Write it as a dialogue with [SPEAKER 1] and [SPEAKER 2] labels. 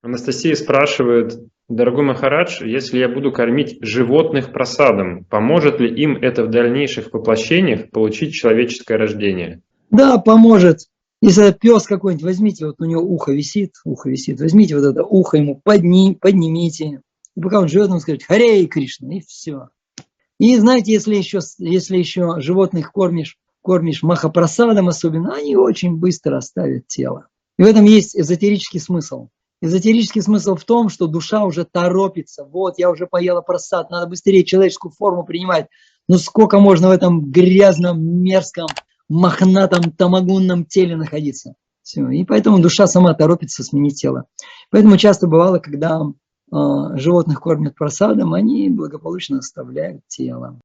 [SPEAKER 1] Анастасия спрашивает: дорогой Махарадж, если я буду кормить животных просадом, поможет ли им это в дальнейших воплощениях получить человеческое рождение?
[SPEAKER 2] Да, поможет. Если пес какой-нибудь, возьмите, вот у него ухо висит, возьмите вот это ухо ему, поднимите. И пока он живет, он скажет «Харе Кришна», и все. И знаете, если еще животных кормишь махапрасадом особенно, они очень быстро оставят тело. И в этом есть эзотерический смысл. Эзотерический смысл в том, что душа уже торопится. Вот, я уже поела прасад, надо быстрее человеческую форму принимать. Ну сколько можно в этом грязном, мерзком, мохнатом, тамагунном теле находиться? Все. И поэтому душа сама торопится сменить тело. Поэтому часто бывало, когда животных кормят просадом, они благополучно оставляют тело.